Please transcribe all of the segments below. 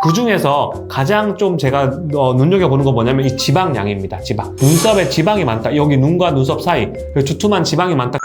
그 중에서 가장 좀 제가 눈여겨보는 거 뭐냐면 이 지방량입니다. 지방. 눈썹에 지방이 많다. 여기 눈과 눈썹 사이 두툼한 지방이 많다.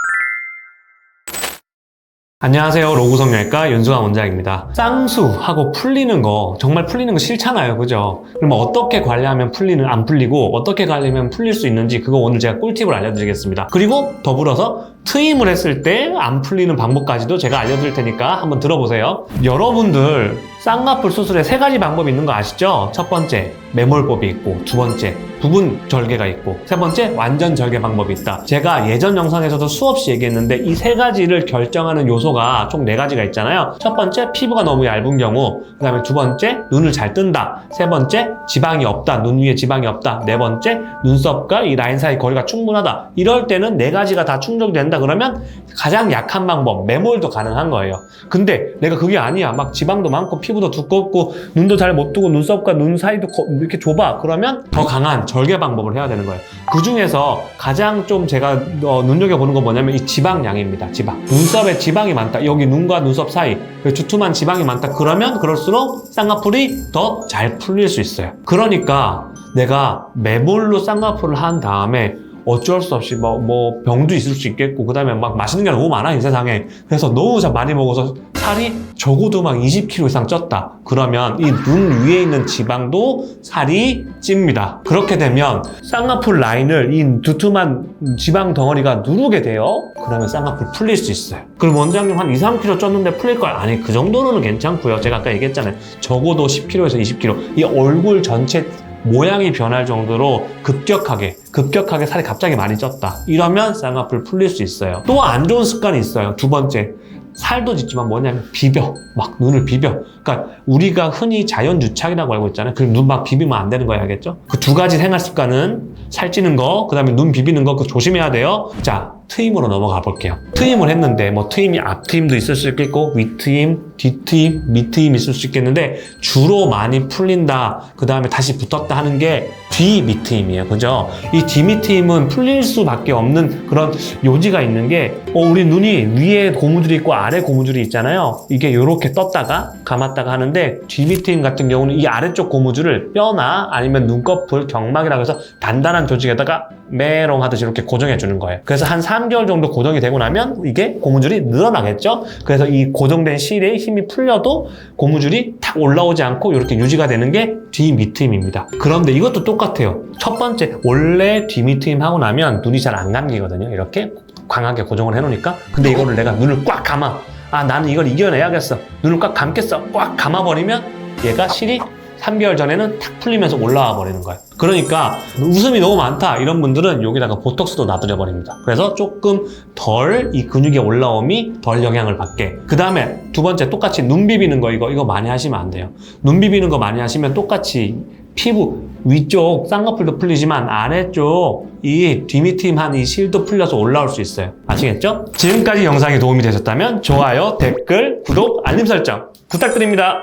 안녕하세요. 로고성형외과 윤수환 원장입니다. 쌍수하고 풀리는 거 정말 풀리는 거 싫잖아요. 그죠? 그러면 어떻게 관리하면 안 풀리고 어떻게 관리하면 풀릴 수 있는지 그거 오늘 제가 꿀팁을 알려드리겠습니다. 그리고 더불어서 트임을 했을 때 안 풀리는 방법까지도 제가 알려드릴 테니까 한번 들어보세요. 여러분들 쌍꺼풀 수술에 3가지 방법이 있는 거 아시죠? 첫 번째, 매몰법이 있고, 두 번째, 부분 절개가 있고, 세 번째, 완전 절개 방법이 있다. 제가 예전 영상에서도 수없이 얘기했는데 이 3가지를 결정하는 요소가 총 4가지가 있잖아요. 첫 번째, 피부가 너무 얇은 경우, 그 다음에 두 번째, 눈을 잘 뜬다. 세 번째, 지방이 없다. 눈 위에 지방이 없다. 네 번째, 눈썹과 이 라인 사이 거리가 충분하다. 이럴 때는 4가지가 다 충족된다. 그러면 가장 약한 방법, 매몰도 가능한 거예요. 근데 내가 그게 아니야. 막 지방도 많고 피부도 두껍고 눈도 잘 못 뜨고 눈썹과 눈 사이도 이렇게 좁아. 그러면 더 강한 절개 방법을 해야 되는 거예요. 그 중에서 가장 좀 제가 눈여겨보는 거 뭐냐면 이 지방량입니다. 지방. 눈썹에 지방이 많다. 여기 눈과 눈썹 사이 두툼한 지방이 많다. 그러면 그럴수록 쌍꺼풀이 더 잘 풀릴 수 있어요. 그러니까 내가 매몰로 쌍꺼풀을 한 다음에 어쩔 수 없이 뭐 병도 있을 수 있겠고 그 다음에 막 맛있는 게 너무 많아 이 세상에. 그래서 너무 많이 먹어서 살이 적어도 막 20kg 이상 쪘다. 그러면 이 눈 위에 있는 지방도 살이 찝니다. 그렇게 되면 쌍꺼풀 라인을 이 두툼한 지방 덩어리가 누르게 돼요. 그러면 쌍꺼풀 풀릴 수 있어요. 그럼 원장님 한 2-3kg 쪘는데 풀릴 거야? 아니, 그 정도는 괜찮고요. 제가 아까 얘기했잖아요. 적어도 10kg에서 20kg. 이 얼굴 전체 모양이 변할 정도로 급격하게 살이 갑자기 많이 쪘다. 이러면 쌍꺼풀 풀릴 수 있어요. 또 안 좋은 습관이 있어요. 두 번째, 살도 짙지만 뭐냐면 비벼. 막 눈을 비벼. 그러니까 우리가 흔히 자연유착이라고 알고 있잖아요. 그럼 눈 막 비비면 안 되는 거예요. 알겠죠? 그 2가지 생활 습관은 살찌는 거, 그 다음에 눈 비비는 거, 그거 조심해야 돼요. 자, 트임으로 넘어가 볼게요. 트임을 했는데 뭐 트임이 앞트임도 있을 수 있겠고 윗트임, 뒤트임, 밑트임 있을 수 있겠는데 주로 많이 풀린다. 그 다음에 다시 붙었다 하는 게 뒤밑트임이에요. 그죠? 이 뒤밑트임은 풀릴 수밖에 없는 그런 요지가 있는 게 우리 눈이 위에 고무줄이 있고 아래 고무줄이 있잖아요. 이게 이렇게 떴다가 감았다가 하는데 뒤밑트임 같은 경우는 이 아래쪽 고무줄을 뼈나 아니면 눈꺼풀 경막이라고 해서 단단한 조직에다가 메롱 하듯이 이렇게 고정해 주는 거예요. 그래서 한 3개월 정도 고정이 되고 나면 이게 고무줄이 늘어나겠죠? 그래서 이 고정된 실에 힘이 풀려도 고무줄이 탁 올라오지 않고 이렇게 유지가 되는 게 뒤밑트임입니다. 그런데 이것도 똑같아요. 첫 번째, 원래 뒤밑트임 하고 나면 눈이 잘 안 감기거든요. 이렇게 강하게 고정을 해놓으니까. 근데 이거를 내가 눈을 꽉 감아. 아, 나는 이걸 이겨내야겠어. 눈을 꽉 감겠어. 꽉 감아버리면 얘가 실이 3개월 전에는 탁 풀리면서 올라와 버리는 거예요. 그러니까 웃음이 너무 많다 이런 분들은 여기다가 보톡스도 놔두려 버립니다. 그래서 조금 덜 이 근육의 올라옴이 덜 영향을 받게. 그 다음에 두 번째, 똑같이 눈 비비는 거 이거 많이 하시면 안 돼요. 눈 비비는 거 많이 하시면 똑같이 피부 위쪽 쌍꺼풀도 풀리지만 아래쪽 이 뒤밑트임한 이 실도 풀려서 올라올 수 있어요. 아시겠죠? 지금까지 영상이 도움이 되셨다면 좋아요, 댓글, 구독, 알림 설정 부탁드립니다.